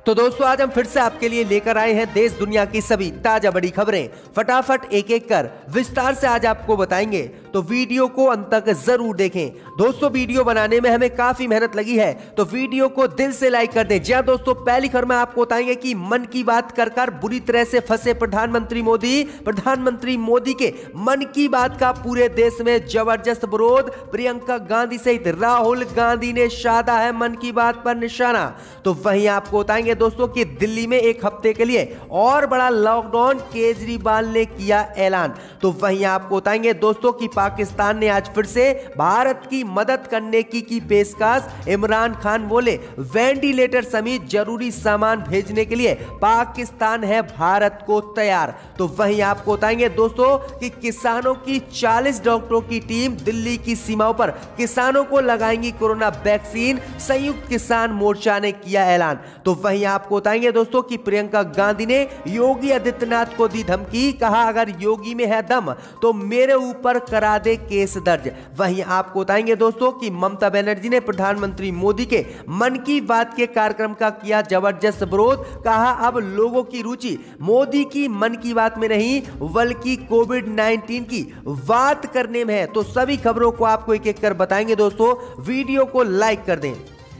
तो दोस्तों आज हम फिर से आपके लिए लेकर आए हैं देश दुनिया की सभी ताजा बड़ी खबरें। फटाफट एक एक कर विस्तार से आज आपको बताएंगे, तो वीडियो को अंत तक जरूर देखें। दोस्तों वीडियो बनाने में हमें काफी मेहनत लगी है, तो वीडियो को दिल से लाइक कर दें। जी हां दोस्तों, पहली खबर में आपको बताएंगे कि मन की बात कर बुरी तरह से फंसे प्रधानमंत्री मोदी के मन की बात का पूरे देश में जबरदस्त विरोध। प्रियंका गांधी सहित राहुल गांधी ने साधा है मन की बात पर निशाना। तो वहीं आपको बताएंगे दोस्तों कि दिल्ली में एक हफ्ते के लिए और बड़ा लॉकडाउन केजरीवाल ने किया ऐलान। तो वहीं आपको बताएंगे दोस्तों कि पाकिस्तान ने आज फिर से भारत की मदद करने की पेशकश। इमरान खान बोले वेंटिलेटर समेत जरूरी सामान भेजने के लिए पाकिस्तान है भारत को तैयार। तो वहीं आपको बताएंगे दोस्तों कि किसानों की 40 डॉक्टरों की टीम दिल्ली की सीमाओं पर किसानों को लगाएंगी कोरोना वैक्सीन। संयुक्त किसान मोर्चा ने किया ऐलान। तो वहीं आपको बताएंगे दोस्तों कि प्रियंका गांधी ने योगी आदित्यनाथ को दी धमकी, कहा अगर योगी में है दम तो मेरे ऊपर करा दे केस दर्ज। वहीं आपको बताएंगे दोस्तों कि ममता बनर्जी ने प्रधानमंत्री मोदी के मन की बात के कार्यक्रम का किया जबरदस्त विरोध। कहा अब लोगों की रुचि मोदी की मन की बात में नहीं बल्कि कोविड-19 की बात करने में है। तो सभी खबरों को आपको एक एक कर बताएंगे दोस्तों, वीडियो को लाइक कर दें।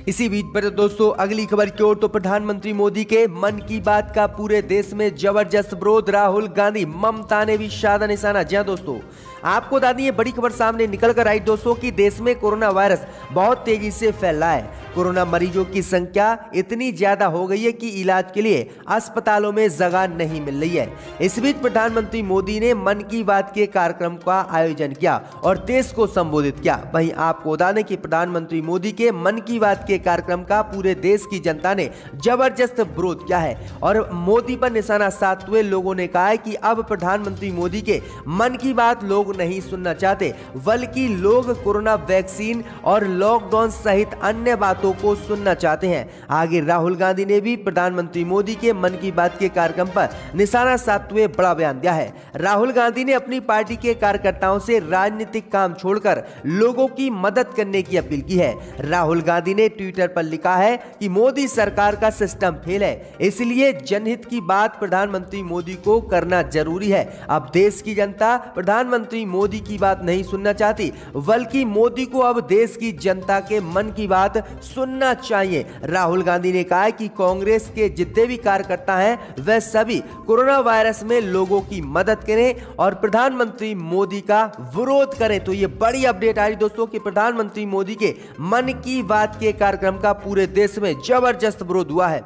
इसी बीच पर दोस्तों अगली खबर की ओर, तो प्रधानमंत्री मोदी के मन की बात का पूरे देश में जबरदस्त विरोध। राहुल गांधी ममता ने भी साधा निशाना। जी हां दोस्तों, आपको बता दें ये बड़ी खबर सामने निकल कर आई दोस्तों कि देश में कोरोना वायरस बहुत तेजी से फैल रहा है। कोरोना मरीजों की संख्या इतनी ज्यादा हो गई है कि इलाज के लिए अस्पतालों में जगह नहीं मिल रही है। इस बीच प्रधानमंत्री मोदी ने मन की बात के कार्यक्रम का आयोजन किया और देश को संबोधित किया। वहीं आपको बता दें कि प्रधानमंत्री मोदी के मन की बात के कार्यक्रम का पूरे देश की जनता ने जबरदस्त विरोध किया है और मोदी पर निशाना साधते हुए लोगों ने कहा है कि अब प्रधानमंत्री मोदी के मन की बात लोग नहीं सुनना चाहते बल्कि लोग कोरोना वैक्सीन और लॉकडाउन सहित अन्य बातों को सुनना चाहते हैं। आगे राहुल गांधी ने भी प्रधानमंत्री मोदी के मन की बात के कार्यक्रम पर निशाना साधते हुए बड़ा बयान दिया है। राहुल गांधी ने अपनी पार्टी के कार्यकर्ताओं से राजनीतिक काम छोड़कर लोगों की मदद करने की अपील की है। राहुल गांधी ने ट्विटर पर लिखा है कि मोदी सरकार का सिस्टम फेल है, इसलिए जनहित की बात प्रधानमंत्री मोदी को करना जरूरी है। अब देश की जनता प्रधानमंत्री मोदी की बात नहीं सुनना चाहती बल्कि मोदी को अब देश की जनता के मन की बात सुनना चाहिए। राहुल गांधी ने कहा कि कांग्रेस के जितने भी कार्यकर्ता हैं वह सभी कोरोना वायरस में लोगों की मदद करें और प्रधानमंत्री मोदी का विरोध करें। तो ये बड़ी अपडेट आ रही दोस्तों कि प्रधानमंत्री मोदी के मन की बात के कार्यक्रम का पूरे देश में जबरदस्त विरोध हुआ है।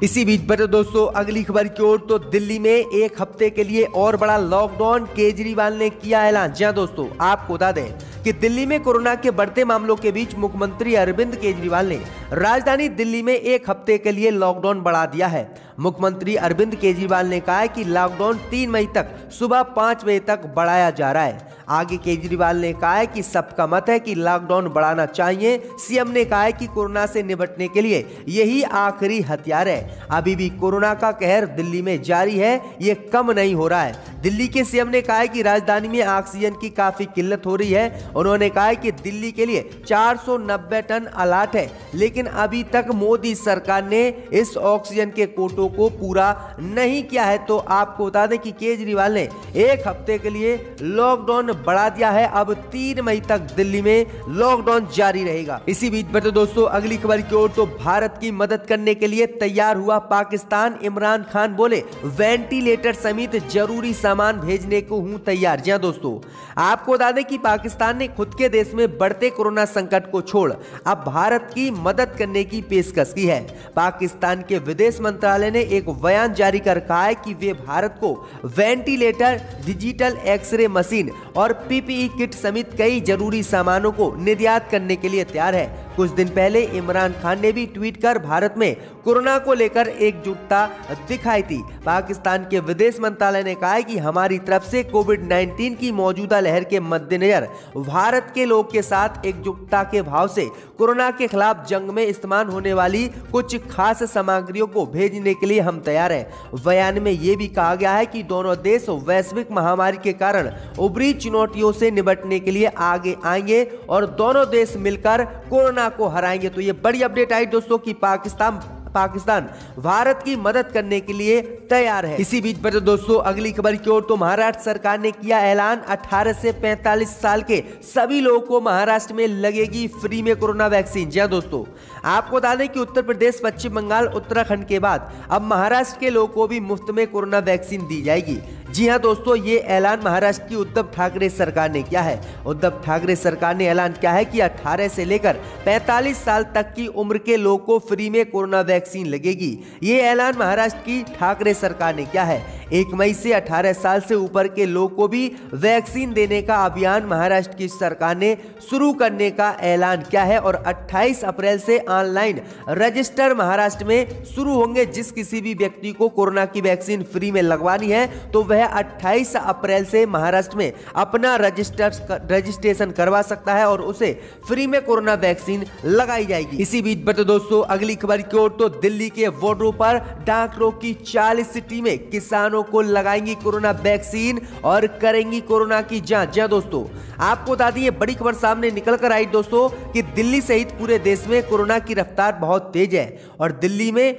इसी बीच पर दोस्तों अगली खबर की ओर, तो दिल्ली में एक हफ्ते के लिए और बड़ा लॉकडाउन केजरीवाल ने किया ऐलान। जी हां दोस्तों, आपको बता दें कि दिल्ली में कोरोना के बढ़ते मामलों के बीच मुख्यमंत्री अरविंद केजरीवाल ने राजधानी दिल्ली में एक हफ्ते के लिए लॉकडाउन बढ़ा दिया है। मुख्यमंत्री अरविंद केजरीवाल ने कहा है कि लॉकडाउन 3 मई तक सुबह 5 बजे तक बढ़ाया जा रहा है। आगे केजरीवाल ने कहा है कि सबका मत है कि लॉकडाउन बढ़ाना चाहिए। सीएम ने कहा है कि कोरोना से निपटने के लिए यही आखिरी हथियार है। अभी भी कोरोना का कहर दिल्ली में जारी है, ये कम नहीं हो रहा है। दिल्ली के सीएम ने कहा है कि राजधानी में ऑक्सीजन की काफी किल्लत हो रही है। उन्होंने कहा है कि दिल्ली के लिए 490 टन अलॉट है, लेकिन अभी तक मोदी सरकार ने इस ऑक्सीजन के कोटों को पूरा नहीं किया है। तो आपको बता दें कि केजरीवाल ने एक हफ्ते के लिए लॉकडाउन बढ़ा दिया है। अब 3 मई तक दिल्ली में लॉकडाउन जारी रहेगा। इसी बीच पर दोस्तों अगली खबर की ओर, तो भारत की मदद करने के लिए तैयार हुआ पाकिस्तान। इमरान खान बोले वेंटिलेटर समेत जरूरी सामान भेजने को हूं तैयार। जी हां दोस्तों, आपको बता दें कि पाकिस्तान ने खुद के देश में बढ़ते कोरोना संकट को छोड़ अब भारत की मदद करने की पेशकश की है। पाकिस्तान के विदेश मंत्रालय ने एक बयान जारी कर कहा है कि वे भारत को वेंटिलेटर, डिजिटल एक्सरे मशीन और पीपीई किट समेत कई जरूरी सामानों को निर्यात करने के लिए तैयार है। कुछ दिन पहले इमरान खान ने भी ट्वीट कर भारत में कोरोना को लेकर एकजुटता दिखाई थी। पाकिस्तान के विदेश मंत्रालय ने कहा है कि हमारी तरफ से कोविड-19 की मौजूदा लहर के मद्देनजर भारत के लोग के साथ एकजुटता के भाव से कोरोना के खिलाफ जंग में इस्तेमाल होने वाली कुछ खास सामग्रियों को भेजने के लिए हम तैयार हैं। बयान में यह भी कहा गया है कि दोनों देश वैश्विक महामारी के कारण उभरी चुनौतियों से निपटने के लिए आगे आएंगे और दोनों देश मिलकर कोरोना को हराएंगे। तो ये बड़ी अपडेट आई दोस्तों कि पाकिस्तान भारत की मदद करने के लिए तैयार है। इसी बीच पर दोस्तों अगली खबर की ओर, तो महाराष्ट्र सरकार ने किया ऐलान, 18 से 45 साल के सभी लोगों को महाराष्ट्र में लगेगी फ्री में कोरोना वैक्सीन। जी हां दोस्तों, आपको बता दें कि उत्तर प्रदेश, पश्चिम बंगाल, उत्तराखंड के बाद अब महाराष्ट्र के लोगों को भी मुफ्त में कोरोना वैक्सीन दी जाएगी। जी हां दोस्तों, ये ऐलान महाराष्ट्र की उद्धव ठाकरे सरकार ने किया है। उद्धव ठाकरे सरकार ने ऐलान किया है कि 18 से लेकर 45 साल तक की उम्र के लोगों को फ्री में कोरोना वैक्सीन लगेगी। ये ऐलान महाराष्ट्र की ठाकरे सरकार ने किया है। 1 मई से 18 साल से ऊपर के लोगों को भी वैक्सीन देने का अभियान महाराष्ट्र की सरकार ने शुरू करने का ऐलान किया है और 28 अप्रैल से ऑनलाइन रजिस्टर महाराष्ट्र में शुरू होंगे। जिस किसी भी व्यक्ति को कोरोना की वैक्सीन फ्री में लगवानी है तो वह 28 अप्रैल से महाराष्ट्र में अपना रजिस्ट्रेशन करवा सकता है और उसे फ्री में कोरोना वैक्सीन लगाई जाएगी। इसी बीच पर दोस्तों अगली खबर की ओर, तो दिल्ली के बॉर्डरों पर डॉक्टरों की 40 टीमें किसानों को लगाएंगी कोरोना वैक्सीन और करेंगी कोरोना की जांच। जी दोस्तों, आपको बता दें बड़ी खबर सामने निकल कर आई दोस्तों कि दिल्ली सहित पूरे देश में कोरोना की रफ्तार बहुत तेज है और दिल्ली में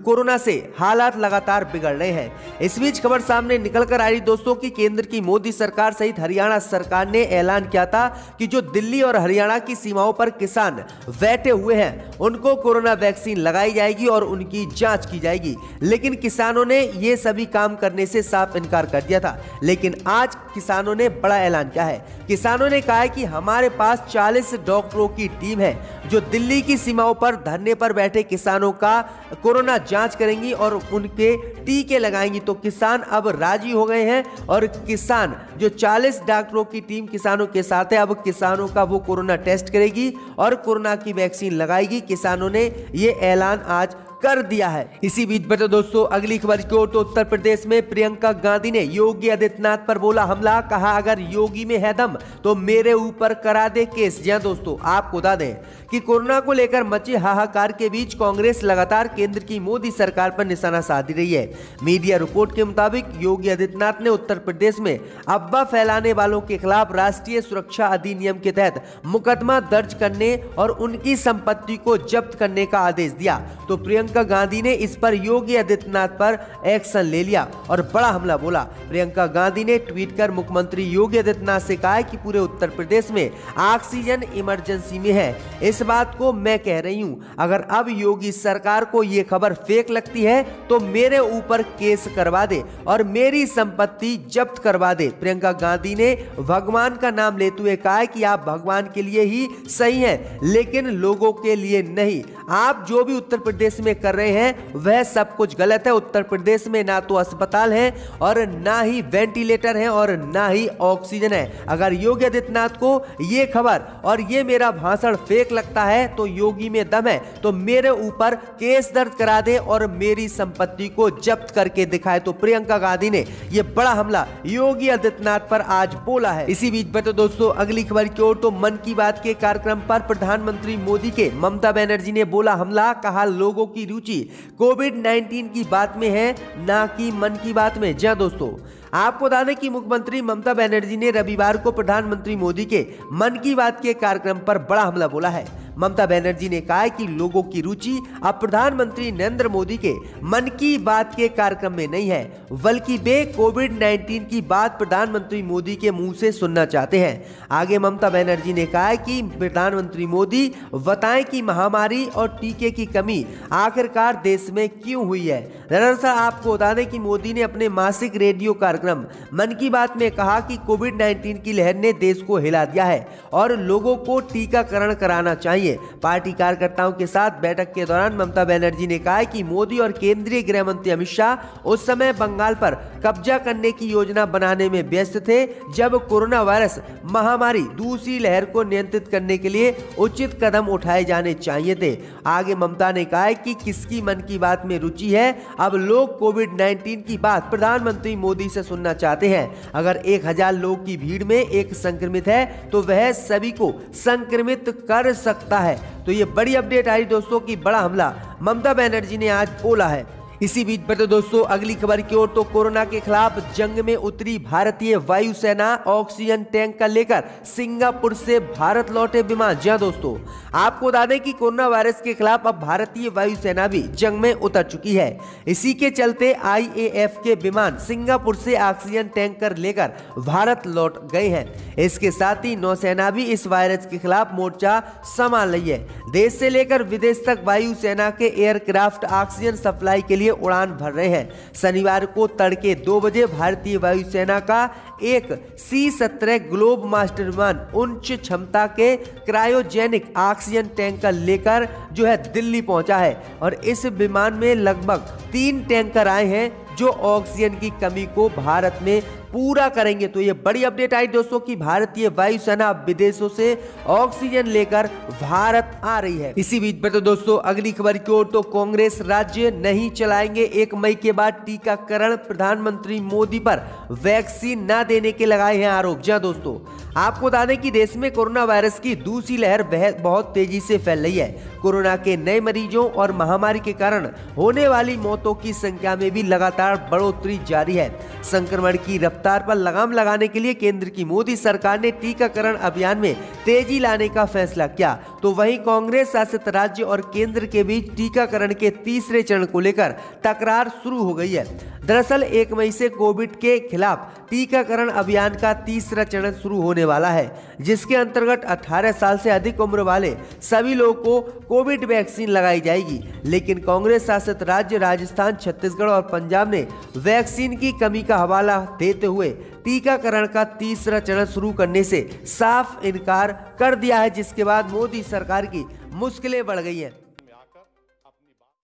कोरोना से हालात लगातार बिगड़ रहे हैं। इस बीच खबर सामने निकल कर आई दोस्तों कि केंद्र की मोदी सरकार सहित हरियाणा सरकार ने ऐलान किया था कि जो दिल्ली और हरियाणा की सीमाओं पर किसान बैठे हुए हैं उनको कोरोना वैक्सीन लगाई जाएगी और उनकी जांच की जाएगी। लेकिन किसानों ने ये सभी काम करने से साफ इनकार कर दिया था। लेकिन आज किसानों ने बड़ा ऐलान किया है। किसानों ने कहा है कि हमारे पास 40 डॉक्टरों की टीम है जो दिल्ली की सीमाओं पर धरने पर बैठे किसानों का कोरोना जांच करेंगी और उनके टीके लगाएंगी। तो किसान अब राजी हो गए हैं और किसान जो 40 डॉक्टरों की टीम किसानों के साथ है, अब किसानों का वो कोरोना टेस्ट करेगी और कोरोना की वैक्सीन लगाएगी। किसानों ने ये ऐलान आज कर दिया है। इसी बीच पर दोस्तों अगली खबर की ओर, तो उत्तर प्रदेश में प्रियंका गांधी ने योगी आदित्यनाथ पर बोला हमला, कहा अगर योगी में है दम तो मेरे ऊपर करा दे केस। जी दोस्तों, आपको बता दें कि कोरोना को लेकर मचे हाहाकार के बीच कांग्रेस लगातार केंद्र की मोदी सरकार पर निशाना साध रही है। मीडिया रिपोर्ट के मुताबिक योगी आदित्यनाथ ने उत्तर प्रदेश में अफवाह फैलाने वालों के खिलाफ राष्ट्रीय सुरक्षा अधिनियम के तहत मुकदमा दर्ज करने और उनकी संपत्ति को जब्त करने का आदेश दिया। तो प्रियंका गांधी ने इस पर योगी आदित्यनाथ पर एक्शन ले लिया और बड़ा हमला बोला। प्रियंका गांधी ने ट्वीट कर मुख्यमंत्री योगी आदित्यनाथ से कहा कि पूरे उत्तर प्रदेश में ऑक्सीजन इमरजेंसी में है। इस बात को मैं कह रही हूं, अगर अब योगी सरकार को यह खबर फेक लगती है तो मेरे ऊपर केस करवा दे और मेरी संपत्ति जब्त करवा दे। प्रियंका गांधी ने भगवान का नाम लेते हुए कहा कि आप भगवान के लिए ही सही हैं, लेकिन लोगों के लिए नहीं। आप जो भी उत्तर प्रदेश में कर रहे हैं वह सब कुछ गलत है। उत्तर प्रदेश में ना तो अस्पताल है और ना ही वेंटिलेटर है और ना ही ऑक्सीजन है। अगर योगी आदित्यनाथ को यह खबर और ये मेरा भाषण फेक लगता है तो योगी में दम है तो मेरे ऊपर केस दर्ज करा दे और मेरी संपत्ति को जब्त करके दिखाए। तो प्रियंका गांधी ने यह बड़ा हमला योगी आदित्यनाथ पर आज बोला है। इसी बीच में तो दोस्तों अगली खबर की ओर, तो मन की बात के कार्यक्रम पर प्रधानमंत्री मोदी के ममता बनर्जी ने बोला हमला, कहा लोगों की रुचि कोविड-19 की बात में है ना कि मन की बात में। जी दोस्तों, आपको बता दें कि मुख्यमंत्री ममता बनर्जी ने रविवार को प्रधानमंत्री मोदी के मन की बात के कार्यक्रम पर बड़ा हमला बोला है। ममता बनर्जी ने कहा कि लोगों की रुचि अब प्रधानमंत्री नरेंद्र मोदी के मन की बात के कार्यक्रम में नहीं है, बल्कि वे कोविड-19 की बात प्रधानमंत्री मोदी के मुंह से सुनना चाहते हैं। आगे ममता बनर्जी ने कहा कि प्रधानमंत्री मोदी बताएं कि महामारी और टीके की कमी आखिरकार देश में क्यों हुई है। दरअसल आपको बता दें कि मोदी ने अपने मासिक रेडियो कार्यक्रम मन की बात में कहा कि कोविड-19 की लहर ने देश को हिला दिया है और लोगों को टीकाकरण कराना चाहिए। पार्टी कार्यकर्ताओं के साथ बैठक के दौरान ममता बनर्जी ने कहा कि मोदी और केंद्रीय गृह मंत्री अमित शाह उस समय बंगाल पर कब्जा करने की योजना बनाने में व्यस्त थे जब कोरोना वायरस महामारी दूसरी लहर को नियंत्रित करने के लिए उचित कदम उठाए जाने चाहिए थे। आगे ममता ने कहा कि किसकी मन की बात में रुचि है, अब लोग कोविड-19 की बात प्रधानमंत्री मोदी से सुनना चाहते हैं। अगर 1000 लोग की भीड़ में एक संक्रमित है तो वह सभी को संक्रमित कर सकता है। तो ये बड़ी अपडेट आई दोस्तों की बड़ा हमला ममता बनर्जी ने आज बोला है। इसी बीच बढ़ते दोस्तों अगली खबर की ओर, तो कोरोना के खिलाफ जंग में उतरी भारतीय वायुसेना, ऑक्सीजन टैंक का लेकर सिंगापुर से भारत लौटे विमान। जी हां दोस्तों, आपको बता दें कि कोरोना वायरस के खिलाफ अब भारतीय वायुसेना भी जंग में उतर चुकी है। इसी के चलते IAF के विमान सिंगापुर से ऑक्सीजन टैंकर लेकर भारत लौट गए हैं। इसके साथ ही नौसेना भी इस वायरस के खिलाफ मोर्चा संभाल रही है। देश से लेकर विदेश तक वायुसेना के एयरक्राफ्ट ऑक्सीजन सप्लाई के लिए उड़ान भर रहे हैं। शनिवार को तड़के 2 बजे भारतीय वायुसेना का एक C-17 ग्लोब मास्टर विमान उच्च क्षमता के क्रायोजेनिक ऑक्सीजन टैंकर लेकर जो है दिल्ली पहुंचा है और इस विमान में लगभग 3 टैंकर आए हैं जो ऑक्सीजन की कमी को भारत में पूरा करेंगे। तो ये बड़ी अपडेट आई दोस्तों कि भारतीय वायुसेना विदेशों से ऑक्सीजन लेकर भारत आ रही है। इसी बीच पर तो दोस्तों अगली खबर की ओर, तो कांग्रेस राज्य नहीं चलाएंगे 1 मई के बाद टीकाकरण, प्रधानमंत्री मोदी पर वैक्सीन न देने के लगाए हैं आरोप। जी दोस्तों, आपको बता दें कि देश में कोरोना वायरस की दूसरी लहर बहुत तेजी से फैल रही है। कोरोना के नए मरीजों और महामारी के कारण होने वाली मौतों की संख्या में भी लगातार बढ़ोतरी जारी है। संक्रमण की रफ्तार पर लगाम लगाने के लिए केंद्र की मोदी सरकार ने टीकाकरण अभियान में तेजी लाने का फैसला किया। तो वहीं कांग्रेस शासित राज्य और केंद्र के बीच टीकाकरण के तीसरे चरण को लेकर तकरार शुरू हो गई है। दरअसल 1 मई से कोविड के खिलाफ टीकाकरण अभियान का तीसरा चरण शुरू होने वाला है, जिसके अंतर्गत 18 साल से अधिक उम्र वाले सभी लोगों को कोविड वैक्सीन लगाई जाएगी। लेकिन कांग्रेस शासित राज्य राजस्थान, छत्तीसगढ़ और पंजाब ने वैक्सीन की कमी का हवाला देते हुए टीकाकरण का तीसरा चरण शुरू करने से साफ इनकार कर दिया है, जिसके बाद मोदी सरकार की मुश्किलें बढ़ गई हैं।